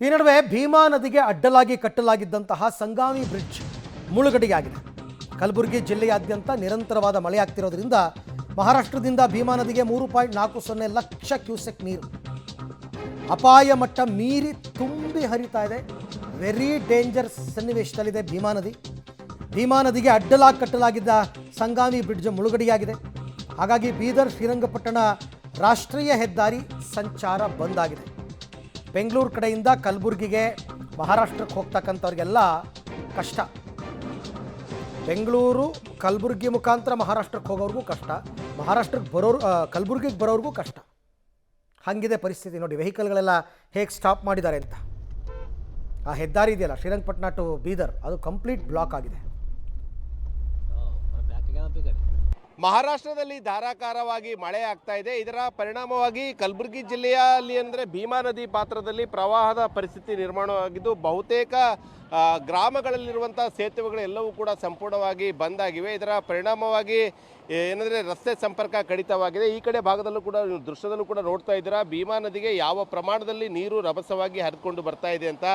ಈ ನಡುವೆ ಭೀಮಾ ನದಿಗೆ ಅಡ್ಡಲಾಗಿ ಕಟ್ಟಲಾಗಿದ್ದಂತಹ ಸಂಗಾಮಿ ಬ್ರಿಡ್ಜ್ ಮುಳುಗಡೆಯಾಗಿದೆ. ಕಲಬುರಗಿ ಜಿಲ್ಲೆಯಾದ್ಯಂತ ನಿರಂತರವಾದ ಮಳೆಯಾಗ್ತಿರೋದ್ರಿಂದ ಮಹಾರಾಷ್ಟ್ರದಿಂದ ಭೀಮಾ ನದಿಗೆ 3.40 ಲಕ್ಷ ಕ್ಯೂಸೆಕ್ ನೀರು ಅಪಾಯ ಮಟ್ಟ ಮೀರಿ ತುಂಬಿ ಹರಿತಾ ಇದೆ. ವೆರಿ ಡೇಂಜರ್ ಸನ್ನಿವೇಶದಲ್ಲಿದೆ ಭೀಮಾ ನದಿ. ಭೀಮಾ ನದಿಗೆ ಅಡ್ಡಲಾಗಿ ಕಟ್ಟಲಾಗಿದ್ದ ಸಂಗಾಮಿ ಬ್ರಿಡ್ಜ್ ಮುಳುಗಡೆಯಾಗಿದೆ. ಹಾಗಾಗಿ ಬೀದರ್ ಶ್ರೀರಂಗಪಟ್ಟಣ ರಾಷ್ಟ್ರೀಯ ಹೆದ್ದಾರಿ ಸಂಚಾರ ಬಂದ್ ಆಗಿದೆ. ಬೆಂಗಳೂರು ಕಡೆಯಿಂದ ಕಲಬುರಗಿಗೆ ಮಹಾರಾಷ್ಟ್ರಕ್ಕೆ ಹೋಗ್ತಕ್ಕಂಥವ್ರಿಗೆಲ್ಲ ಕಷ್ಟ. ಬೆಂಗಳೂರು ಕಲಬುರಗಿ ಮುಖಾಂತರ ಮಹಾರಾಷ್ಟ್ರಕ್ಕೆ ಹೋಗೋರಿಗೂ ಕಷ್ಟ, ಮಹಾರಾಷ್ಟ್ರಕ್ಕೆ ಬರೋರು ಕಲಬುರಗಿಗೆ ಬರೋರಿಗೂ ಕಷ್ಟ. ಹಾಗಿದೆ ಪರಿಸ್ಥಿತಿ. ನೋಡಿ ವೆಹಿಕಲ್ಗಳೆಲ್ಲ ಹೇಗೆ ಸ್ಟಾಪ್ ಮಾಡಿದ್ದಾರೆ ಅಂತ. ಆ ಹೆದ್ದಾರಿ ಇದೆಯಲ್ಲ ಶ್ರೀರಂಗಪಟ್ಟಣ ಟು ಬೀದರ್, ಅದು ಕಂಪ್ಲೀಟ್ ಬ್ಲಾಕ್ ಆಗಿದೆ. ಮಹಾರಾಷ್ಟ್ರದಲ್ಲಿ ಧಾರಾಕಾರವಾಗಿ ಮಳೆ ಆಗ್ತಾ ಇದೆ. ಇದರ ಪರಿಣಾಮವಾಗಿ ಕಲಬುರಗಿ ಜಿಲ್ಲೆಯಲ್ಲಿ ಅಂದರೆ ಭೀಮಾ ನದಿ ಪಾತ್ರದಲ್ಲಿ ಪ್ರವಾಹದ ಪರಿಸ್ಥಿತಿ ನಿರ್ಮಾಣವಾಗಿದ್ದು ಬಹುತೇಕ ಗ್ರಾಮಗಳಲ್ಲಿರುವಂಥ ಸೇತುವೆಗಳು ಎಲ್ಲವೂ ಕೂಡ ಸಂಪೂರ್ಣವಾಗಿ ಬಂದ್ ಆಗಿವೆ. ಇದರ ಪರಿಣಾಮವಾಗಿ ಏನಂದರೆ ರಸ್ತೆ ಸಂಪರ್ಕ ಕಡಿತವಾಗಿದೆ. ಈ ಕಡೆ ಭಾಗದಲ್ಲೂ ಕೂಡ ದೃಶ್ಯದಲ್ಲೂ ಕೂಡ ನೋಡ್ತಾ ಇದ್ದೀರಾ ಭೀಮಾ ನದಿಗೆ ಯಾವ ಪ್ರಮಾಣದಲ್ಲಿ ನೀರು ರಭಸವಾಗಿ ಹರಿದುಕೊಂಡು ಬರ್ತಾ ಇದೆ ಅಂತ.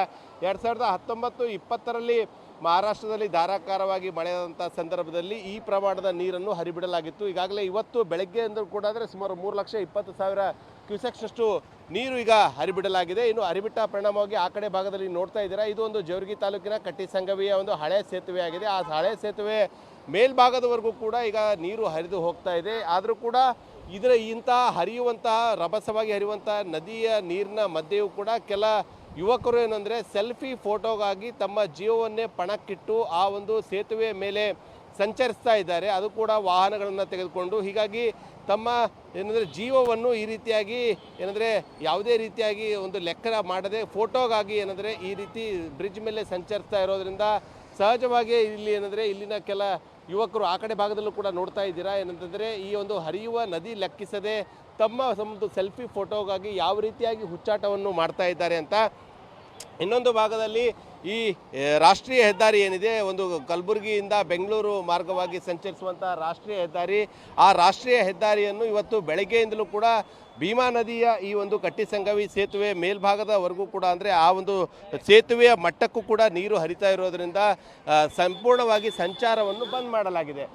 2019-20ರಲ್ಲಿ ಮಹಾರಾಷ್ಟ್ರದಲ್ಲಿ ಧಾರಾಕಾರವಾಗಿ ಮಳೆಯಾದಂಥ ಸಂದರ್ಭದಲ್ಲಿ ಈ ಪ್ರಮಾಣದ ನೀರನ್ನು ಹರಿಬಿಡಲಾಗಿತ್ತು. ಈಗಾಗಲೇ ಇವತ್ತು ಬೆಳಗ್ಗೆಯಿಂದ ಕೂಡ ಅಂದರೆ ಸುಮಾರು 3,20,000 ಕ್ಯೂಸೆಕ್ಸ್ನಷ್ಟು ನೀರು ಈಗ ಹರಿಬಿಡಲಾಗಿದೆ. ಇನ್ನು ಹರಿಬಿಟ್ಟ ಪರಿಣಾಮವಾಗಿ ಆ ಕಡೆ ಭಾಗದಲ್ಲಿ ನೋಡ್ತಾ ಇದ್ದೀರಾ, ಇದು ಒಂದು ಜೇವರ್ಗಿ ತಾಲೂಕಿನ ಕಟ್ಟಿಸಂಗವಿಯ ಒಂದು ಹಳೆ ಸೇತುವೆ ಆಗಿದೆ. ಆ ಹಳೆ ಸೇತುವೆ ಮೇಲ್ಭಾಗದವರೆಗೂ ಕೂಡ ಈಗ ನೀರು ಹರಿದು ಹೋಗ್ತಾ ಇದೆ. ಆದರೂ ಕೂಡ ಇಂತಹ ಹರಿಯುವಂತಹ ರಭಸವಾಗಿ ಹರಿಯುವಂತಹ ನದಿಯ ನೀರಿನ ಮಧ್ಯೆಯೂ ಕೂಡ ಕೆಲ ಯುವಕರು ಏನಂದರೆ ಸೆಲ್ಫಿ ಫೋಟೋಗಾಗಿ ತಮ್ಮ ಜೀವವನ್ನೇ ಪಣಕ್ಕಿಟ್ಟು ಆ ಒಂದು ಸೇತುವೆ ಮೇಲೆ ಸಂಚರಿಸ್ತಾ ಇದ್ದಾರೆ. ಅದು ಕೂಡ ವಾಹನಗಳನ್ನು ತೆಗೆದುಕೊಂಡು. ಹೀಗಾಗಿ ತಮ್ಮ ಏನಂದರೆ ಜೀವವನ್ನು ಈ ರೀತಿಯಾಗಿ ಏನಂದರೆ ಯಾವುದೇ ರೀತಿಯಾಗಿ ಒಂದು ಲೆಕ್ಕ ಮಾಡದೆ ಫೋಟೋಗಾಗಿ ಏನಂದರೆ ಈ ರೀತಿ ಬ್ರಿಡ್ಜ್ ಮೇಲೆ ಸಂಚರಿಸ್ತಾ ಇರೋದ್ರಿಂದ ಸಹಜವಾಗಿ ಇಲ್ಲಿ ಏನಂದರೆ ಇಲ್ಲಿನ ಕೆಲ ಯುವಕರು ಆ ಕಡೆ ಭಾಗದಲ್ಲೂ ಕೂಡ ನೋಡ್ತಾ ಇದ್ದೀರಾ ಏನಂತಂದರೆ ಈ ಒಂದು ಹರಿಯುವ ನದಿ ಲೆಕ್ಕಿಸದೆ ತಮ್ಮ ಒಂದು ಸೆಲ್ಫಿ ಫೋಟೋಗಾಗಿ ಯಾವ ರೀತಿಯಾಗಿ ಹುಚ್ಚಾಟವನ್ನು ಮಾಡ್ತಾ ಇದ್ದಾರೆ ಅಂತ. ಇನ್ನೊಂದು ಭಾಗದಲ್ಲಿ ಈ ರಾಷ್ಟ್ರೀಯ ಹೆದ್ದಾರಿ ಏನಿದೆ, ಒಂದು ಕಲಬುರಗಿಯಿಂದ ಬೆಂಗಳೂರು ಮಾರ್ಗವಾಗಿ ಸಂಚರಿಸುವಂಥ ರಾಷ್ಟ್ರೀಯ ಹೆದ್ದಾರಿ, ಆ ರಾಷ್ಟ್ರೀಯ ಹೆದ್ದಾರಿಯನ್ನು ಇವತ್ತು ಬೆಳಗ್ಗೆಯಿಂದಲೂ ಕೂಡ ಭೀಮಾ ನದಿಯ ಈ ಒಂದು ಕಟ್ಟಿಸಂಗವಿ ಸೇತುವೆ ಮೇಲ್ಭಾಗದವರೆಗೂ ಕೂಡ ಅಂದರೆ ಆ ಒಂದು ಸೇತುವೆಯ ಮಟ್ಟಕ್ಕೂ ಕೂಡ ನೀರು ಹರಿತಾ ಇರೋದರಿಂದ ಸಂಪೂರ್ಣವಾಗಿ ಸಂಚಾರವನ್ನು ಬಂದ್ ಮಾಡಲಾಗಿದೆ.